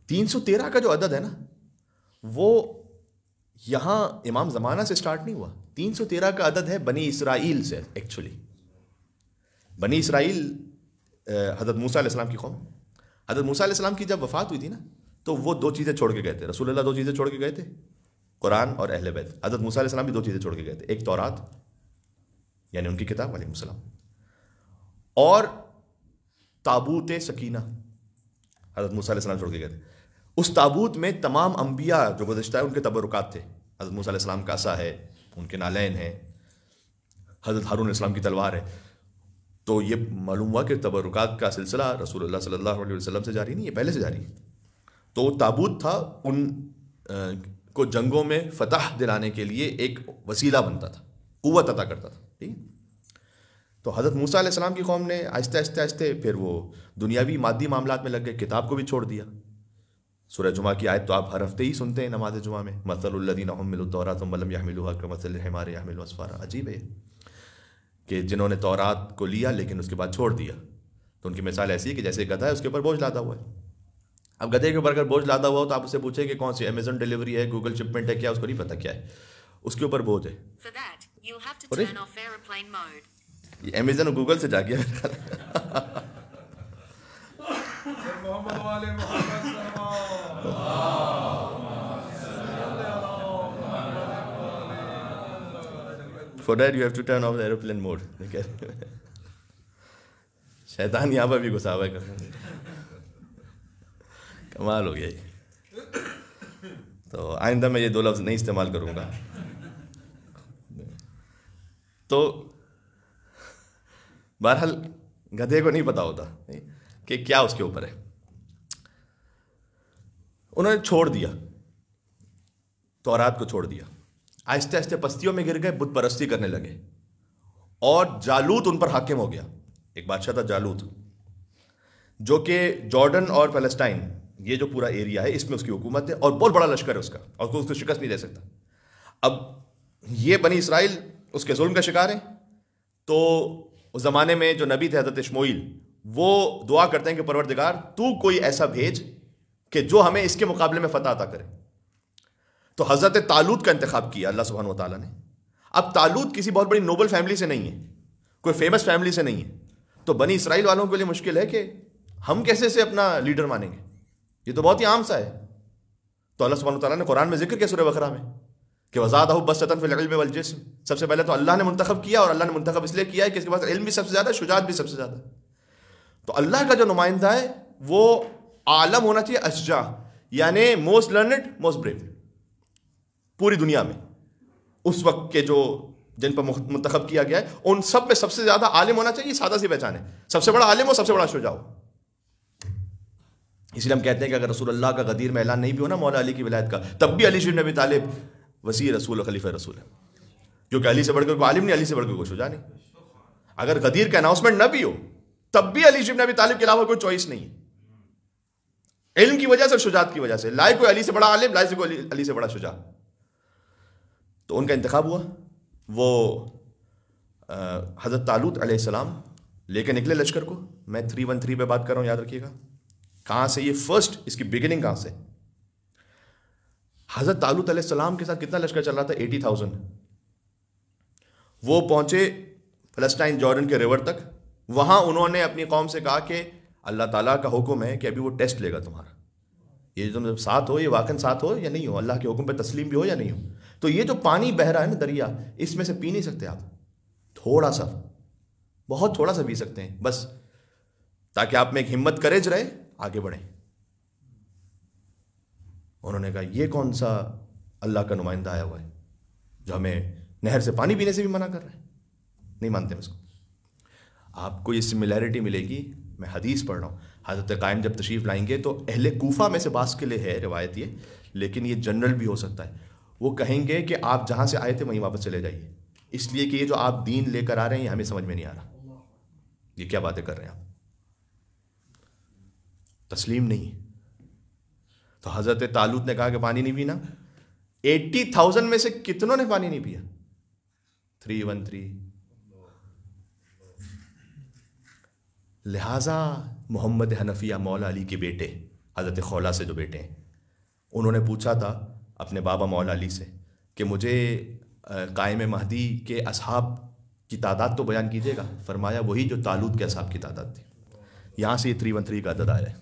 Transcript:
313 کا جو عدد ہے نا وہ یہاں امام زمانہ سے سٹارٹ نہیں ہوا. 313 کا عدد ہے بنی اسرائیل سے. ایکچولی بنی اسرائیل حضرت موسیٰ علیہ السلام کی قوم. حضرت موسیٰ علیہ السلام کی جب وفات ہوئی تھی نا تو وہ 2 چیزیں چھوڑ کے گئے تھے. رسول اللہ 2 چیزیں چھوڑ کے گئے تھے, قرآن اور اہل بیت. حضرت موسیٰ علیہ السلام بھی 2 چیزیں چھوڑ کے گئے تھے, ایک تورات یعنی ان کی کتاب علیہ السلام, اور تابوت سکینہ حضرت موسیٰ علیہ السلام چھوڑ کے گئے تھے. اس تابوت میں تمام انبیاء جو گزشتہ ہے ان کے تبرکات تھے. حضرت موسیٰ علیہ السلام کا عصا ہے, ان کے نالین ہیں, حضرت ہارون علیہ السلام کی تلوار ہے. تو یہ معلوم ہوا کہ تبرکات کا سلسلہ رسول اللہ صلی اللہ علیہ وسلم سے جاری نہیں ہے, پہلے سے جاری ہے. تو وہ تابوت تھا, ان کو جنگوں میں فتح دلانے کے لیے ایک وسیلہ بنتا تھا, قوت عطا کرتا تھا. ٹھیک. تو حضرت موسیٰ علیہ السلام کی قوم نے آہستہ آہستہ آہستہ پھر وہ دنیاوی مادی معاملات میں لگ گئے, کتاب کو بھی چھوڑ دیا. سورہ جمعہ کی آیت تو آپ ہر ہفتے ہی سنتے ہیں نماز جمعہ میں, مثل الذین حملوا التوراۃ ثم لم یحملوها کمثل الحمار یحمل اسفارا. عجیب ہے کہ جنہوں نے تورات کو لیا لیکن اس کے بعد چھوڑ دیا, تو ان کی مثال ایسی ہے کہ جیسے گدھا ہے اس کے اوپر بوجھ لادا ہوا ہے. اب گدھے کے اوپر اگر بوجھ لادا ہوا ہو تو آپ اس سے پوچھیں کہ کون سی امیزون ڈیلیوری ہے, گوگل شپمنٹ ہے, کیا, اس کو نہیں پتا کیا ہے, اس کے اوپر بوجھ ہے. یہ امیزون اور گوگل سے جا گیا. For that you have to turn off the airplane mode. شیطان یہاں پر بھی گھسا ہوا ہے. کمال ہو گیا یہ. تو آئندہ میں یہ 2 لفظ نہیں استعمال کروں گا. تو بہرحال گدھے کو نہیں پتا ہوتا کہ کیا اس کے اوپر ہے. انہوں نے چھوڑ دیا, تورات کو چھوڑ دیا, آہستہ آہستہ پستیوں میں گر گئے, بت پرستی کرنے لگے, اور جالوت ان پر حاکم ہو گیا. ایک بادشاہ تھا جالوت, جو کہ جارڈن اور فلسطین یہ جو پورا ایریا ہے اس میں اس کی حکومت ہے, اور بہت بڑا لشکر ہے اس کا, اور کوئی اس کو شکست نہیں دے سکتا. اب یہ بنی اسرائیل اس کے ظلم کا شکار ہیں. تو اس زمانے میں جو نبی تھے حضرت شموئیل, وہ دعا کرتے ہیں کہ پروردگار تو کوئی ایسا بھیج کہ جو ہمیں اس کے مقابلے میں فتح عطا کرے. تو حضرت طالوت کا انتخاب کیا اللہ سبحانہ و تعالیٰ نے. اب طالوت کسی بہت بڑی نوبل فیملی سے نہیں ہے, کوئی فیمس فیملی سے نہیں ہے. تو بنی اسرائیل والوں کے لیے مشکل ہے کہ ہم کیسے سے اپنا لیڈر مانیں گے, یہ تو بہت ہی عام سا ہے. تو اللہ سبحانہ و تعالیٰ نے قرآن میں ذکر کیا سورہ بقرہ میں کہ وزادہ بسطۃ فی العلم والجسم. سب سے پہلے تو اللہ نے منتخب کیا, اور اللہ نے منتخب اس لیے کیا ہے کہ اس کے پاس علم بھی سب سے زیادہ, شجاعت بھی سب سے زیادہ. تو اللہ کا جو نمائندہ ہے وہ عالم ہونا چاہیے اشجاع, یعنی موسٹ لرنڈ, موسٹ بریو پوری دنیا میں. اس وقت کے جو جن پر منتخب کیا گیا ہے ان سب میں سب سے زیادہ عالم ہونا چاہیے. سادہ سی پہچان ہے, سب سے بڑا عالم ہو, سب سے بڑا شجاع ہو. اس لیے ہم کہتے ہیں کہ اگر رسول اللہ کا غدیر میں اعلان نہیں بھی ہونا مولا علی کی ولایت کا, تب بھی علی بن ابی طالب وسیع رسول, خلیفہ رسول ہے, کیونکہ علی سے بڑھ کر کوئی عالم نہیں, علی سے بڑھ کر کوئی شجاع نہیں. اگر غدیر کا اناؤنسمنٹ نہ بھی ہو تب بھی علی بن ابی طالب کے علاوہ کوئی چوائس نہیں ہے, علم کی وجہ سے, شجاعت کی وجہ سے. لائے کوئی علی سے بڑا عالم, لائے کوئی علی سے بڑا شجاع. تو ان کا انتخاب ہوا. وہ حضرت طالوت علیہ السلام لے کے نکلے لشکر کو. میں 313 پہ بات کر رہا ہوں, یاد رکھیے گا کہاں سے یہ فرسٹ, اس کی بگننگ کہاں سے. حضرت طالوت علیہ السلام کے ساتھ کتنا لشکر چل رہا تھا, 80,000. وہ پہنچے فلسطین جارڈن کے ریور تک. وہاں انہوں نے اپنی قوم سے کہا کہ اللہ تعالیٰ کا حکم ہے کہ ابھی وہ ٹیسٹ لے گا تمہارا, یہ تم ساتھ ہو, یہ واقعاً ساتھ ہو یا نہیں ہو, اللہ کے حکم پہ تسلیم بھی ہو یا نہیں ہو. تو یہ جو پانی بہ رہا ہے نا دریا, اس میں سے پی نہیں سکتے آپ, تھوڑا سا, بہت تھوڑا سا پی سکتے ہیں بس, تاکہ آپ میں ایک ہمت کریج رہے, آگے بڑھیں. انہوں نے کہا یہ کون سا اللہ کا نمائندہ آیا ہوا ہے جو ہمیں نہر سے پانی پینے سے بھی منع کر رہے ہیں. نہیں مانتے اس کو. آپ کو یہ سملیرٹی ملے گی, میں حدیث پڑھ رہا ہوں. حضرت قائم جب تشریف لائیں گے تو اہل کوفہ میں سے بعض کے لیے ہے روایت یہ, لیکن یہ جنرل بھی ہو سکتا ہے. وہ کہیں گے کہ آپ جہاں سے آئے تھے وہیں واپس چلے جائیے, اس لیے کہ یہ جو آپ دین لے کر آ رہے ہیں یہ ہمیں سمجھ میں نہیں آ رہا, یہ کیا باتیں کر رہے ہیں آپ, تسلیم نہیں. تو حضرت طالوت نے کہا کہ پانی نہیں پینا. 80,000 میں سے کتنوں نے پانی نہیں پیا, 313. لہذا محمد حنفیہ مولا علی کے بیٹے حضرت خولا سے جو بیٹے ہیں، انہوں نے پوچھا تھا اپنے بابا مولا علی سے کہ مجھے قائم مہدی کے اصحاب کی تعداد تو بیان کیجیے گا. فرمایا وہی جو طالوت کے اصحاب کی تعداد تھی. یہاں سے یہ 313 کا عدد آیا ہے.